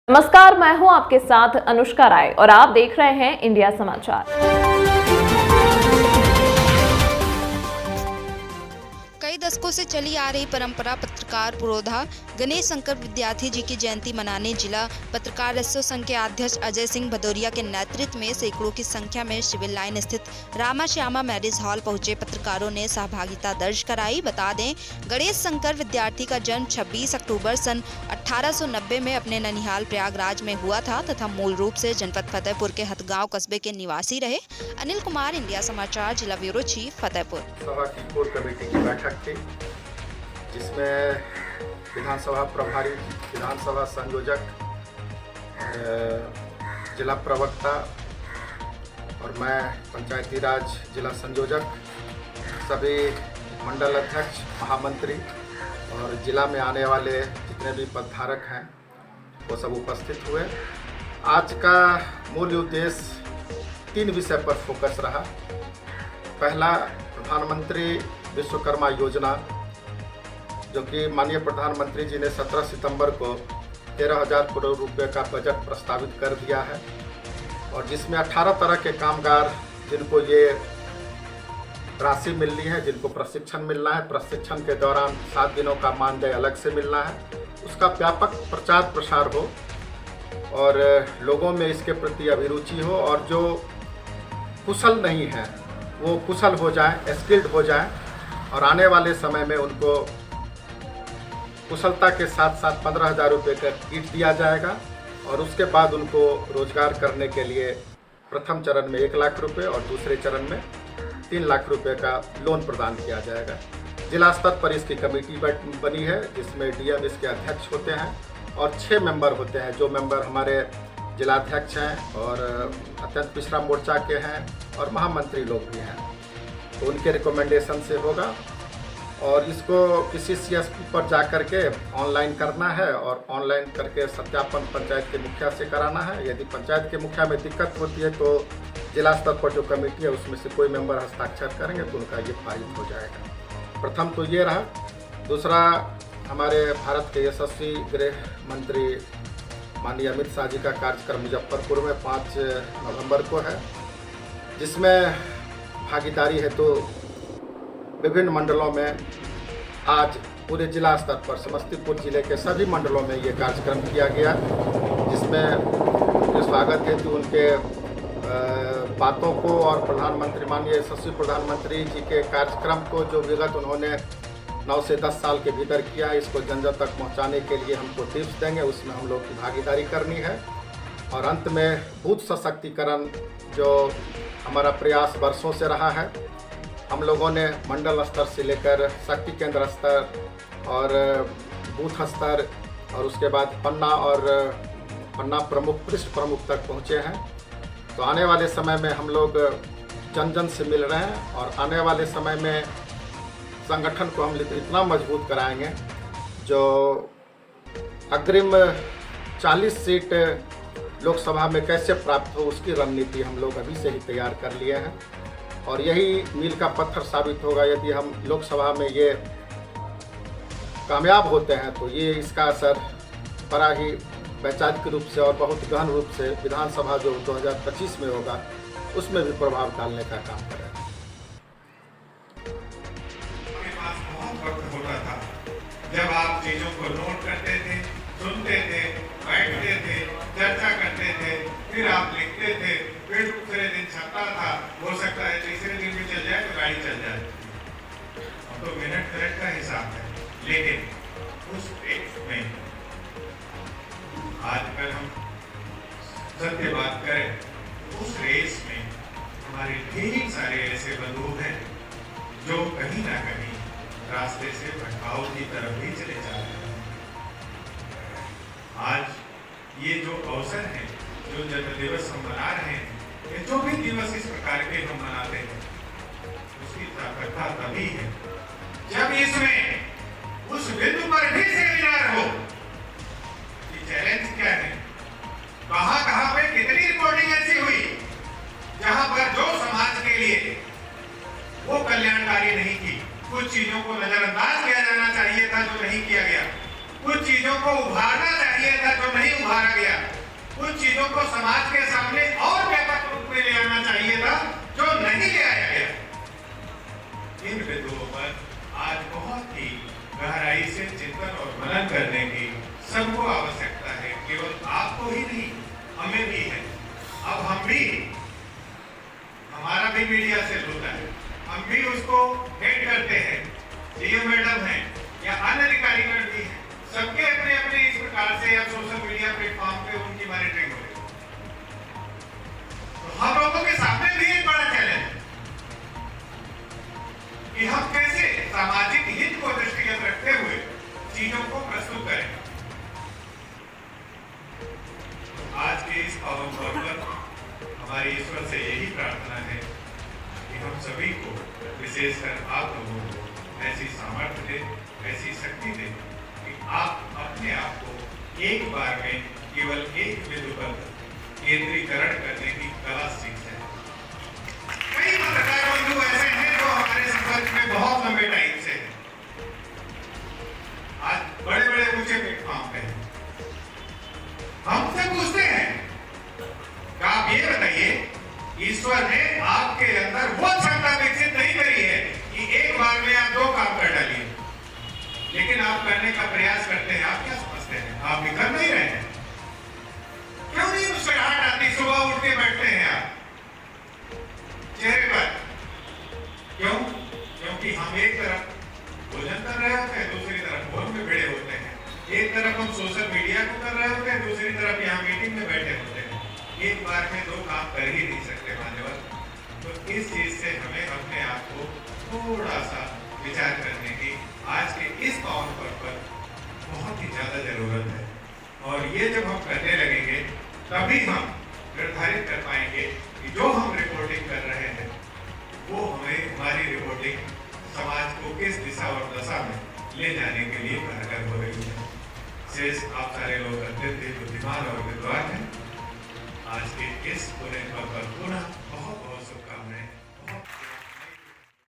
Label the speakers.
Speaker 1: नमस्कार, मैं हूं आपके साथ अनुष्का राय और आप देख रहे हैं इंडिया समाचार।
Speaker 2: कई दशकों से चली आ रही परंपरा पत्रकार पुरोधा गणेश शंकर विद्यार्थी जी की जयंती मनाने जिला पत्रकार संघ के अध्यक्ष अजय सिंह भदौरिया के नेतृत्व में सैकड़ों की संख्या में सिविल लाइन स्थित रामा श्यामा मैरिज हॉल पहुंचे पत्रकारों ने सहभागिता दर्ज कराई। बता दें, गणेश शंकर विद्यार्थी का जन्म 26 अक्टूबर सन 1890 में अपने ननिहाल प्रयागराज में हुआ था तथा मूल रूप से जनपद फतेहपुर के हथगांव कस्बे के निवासी रहे। अनिल कुमार, इंडिया समाचार, जिला ब्यूरो चीफ, फतेहपुर।
Speaker 3: सभा की कोर कमेटी की बैठक थी जिसमें विधानसभा प्रभारी, विधानसभा संयोजक, जिला प्रवक्ता और मैं पंचायती राज जिला संयोजक, सभी मंडल अध्यक्ष, महामंत्री और जिला में आने वाले जितने भी पदधारक हैं वो सब उपस्थित हुए। आज का मूल उद्देश्य 3 विषय पर फोकस रहा। पहला, प्रधानमंत्री विश्वकर्मा योजना, जो कि माननीय प्रधानमंत्री जी ने 17 सितंबर को 13,000 करोड़ रुपए का बजट प्रस्तावित कर दिया है और जिसमें 18 तरह के कामगार जिनको ये राशि मिलनी है, जिनको प्रशिक्षण मिलना है, प्रशिक्षण के दौरान 7 दिनों का मानदेय अलग से मिलना है, उसका व्यापक प्रचार प्रसार हो और लोगों में इसके प्रति अभिरुचि हो और जो कुशल नहीं है वो कुशल हो जाए, स्किल्ड हो जाए और आने वाले समय में उनको कुशलता के साथ साथ 15,000 रुपये का किट दिया जाएगा और उसके बाद उनको रोजगार करने के लिए प्रथम चरण में 1 लाख रुपये और दूसरे चरण में 3 लाख रुपये का लोन प्रदान किया जाएगा। जिला स्तर पर इसकी कमेटी बनी है जिसमें डीएम इसके अध्यक्ष होते हैं और 6 मेंबर होते हैं। जो मेंबर हमारे जिलाध्यक्ष हैं और अत्यंत पिछड़ा मोर्चा के हैं और महामंत्री लोग भी हैं, तो उनके रिकमेंडेशन से होगा और इसको किसी सीएसपी पर जा कर के ऑनलाइन करना है और ऑनलाइन करके सत्यापन पंचायत के मुखिया से कराना है। यदि पंचायत के मुखिया में दिक्कत होती है तो जिला स्तर पर जो कमेटी है उसमें से कोई मेंबर हस्ताक्षर करेंगे तो उनका ये पारित हो जाएगा। प्रथम तो ये रहा। दूसरा, हमारे भारत के यशस्वी गृह मंत्री माननीय अमित शाह जी का कार्यक्रम मुजफ्फरपुर में 5 नवंबर को है, जिसमें भागीदारी है तो विभिन्न मंडलों में आज पूरे जिला स्तर पर समस्तीपुर जिले के सभी मंडलों में ये कार्यक्रम किया गया, जिसमें उनके स्वागत हेतु उनके बातों को और प्रधानमंत्री माननीय यशस्वी प्रधानमंत्री जी के कार्यक्रम को जो विगत उन्होंने 9 से 10 साल के भीतर किया है, इसको जन जन तक पहुंचाने के लिए हमको टिप्स देंगे, उसमें हम लोग की भागीदारी करनी है। और अंत में बूथ सशक्तिकरण जो हमारा प्रयास वर्षों से रहा है, हम लोगों ने मंडल स्तर से लेकर शक्ति केंद्र स्तर और बूथ स्तर और उसके बाद पन्ना प्रमुख, पृष्ठ प्रमुख तक पहुँचे हैं। तो आने वाले समय में हम लोग जन जन से मिल रहे हैं और आने वाले समय में संगठन को हम इतना मजबूत कराएंगे जो अग्रिम 40 सीट लोकसभा में कैसे प्राप्त हो उसकी रणनीति हम लोग अभी से ही तैयार कर लिए हैं और यही मील का पत्थर साबित होगा। यदि हम लोकसभा में ये कामयाब होते हैं तो ये इसका असर बड़ा ही वैचारिक रूप से और बहुत गहन रूप से विधानसभा जो 2025 में होगा उसमें भी प्रभाव डालने का काम करेगा।
Speaker 4: होता था जब आप चीजों को नोट करते थे, सुनते थे, बैठते थे, चर्चा करते थे, फिर आप लिखते थे, फिर दूसरे दिन छपता था, हो सकता है तीसरे दिन भी चल जाए तो गाड़ी चल जाए। अब तो मिनट मिनट का हिसाब है, लेकिन उस एक में आजकल हम सत्य बात करें उस रेस में हमारे ढेर सारे ऐसे बंधु हैं जो कहीं ना कहीं रास्ते से भटकाव की तरफ भी चले जा रहे हैं। आज ये जो अवसर है, जो जन्म दिवस हम मना रहे हैं, ये जो भी दिवस इस प्रकार के हम मनाते हैं, उसकी सार्थकता तभी है जब इसमें उस बिंदु पर भी सेमिनार हो कि चैलेंज क्या है, कहां पे कितनी रिपोर्टिंग ऐसी हुई जहां पर जो समाज के लिए वो कल्याणकारी नहीं की, कुछ चीजों को नजरअंदाज किया जाना चाहिए था जो नहीं किया गया, कुछ चीजों को उभारना चाहिए था जो नहीं उभारा गया। पावन पर्व पर हमारी ईश्वर से यही प्रार्थना है कि हम सभी को, विशेषकर आप लोगों को, ऐसी सामर्थ्य दे, ऐसी शक्ति दे कि आप अपने आप को एक बार में केवल एक बिंदु पर केंद्रीकरण करने की कला सीख जाए। कई पत्रकार बंधु ऐसे हैं जो हमारे संपर्क में बहुत लंबे टाइम से हैं, आज बड़े बड़े ऊंचे प्लेटफॉर्म पे हैं। हमसे पूछते हैं कि आप ये बताइए, ईश्वर ने आपके अंदर वो क्षमता विकसित नहीं करी है कि एक बार में आप 2 काम कर डालिए, लेकिन आप करने का प्रयास करते हैं। आप क्या समझते हैं आप भी कर नहीं रहे हैं? क्यों नहीं मुस्कुराहट आती? सुबह उठ के बैठते हैं आप चेहरे पर, क्यों? क्योंकि हम एक तरफ भोजन कर रहे होते हैं, दूसरी तरफ फोन में भिड़े होते हैं। एक तरफ हम सोशल मीडिया को कर रहे होते हैं, दूसरी तरफ यहाँ मीटिंग में बैठे होते हैं। एक बार में 2 काम कर ही नहीं सकते मान्यवर। तो इस चीज से हमें अपने आप को थोड़ा सा विचार करने की आज के इस पावन पर्व पर बहुत ही ज्यादा जरूरत है। और ये जब हम करने लगेंगे तभी हम निर्धारित कर पाएंगे कि जो हम रिपोर्टिंग कर रहे हैं वो हमारी रिपोर्टिंग समाज को किस दिशा और दशा में ले जाने के लिए कारगर हो रही है। शेष आप सारे लोग अत्यंत बुद्धिमान और विद्वान हैं। आज के इस पूरे पर्व पर पुनः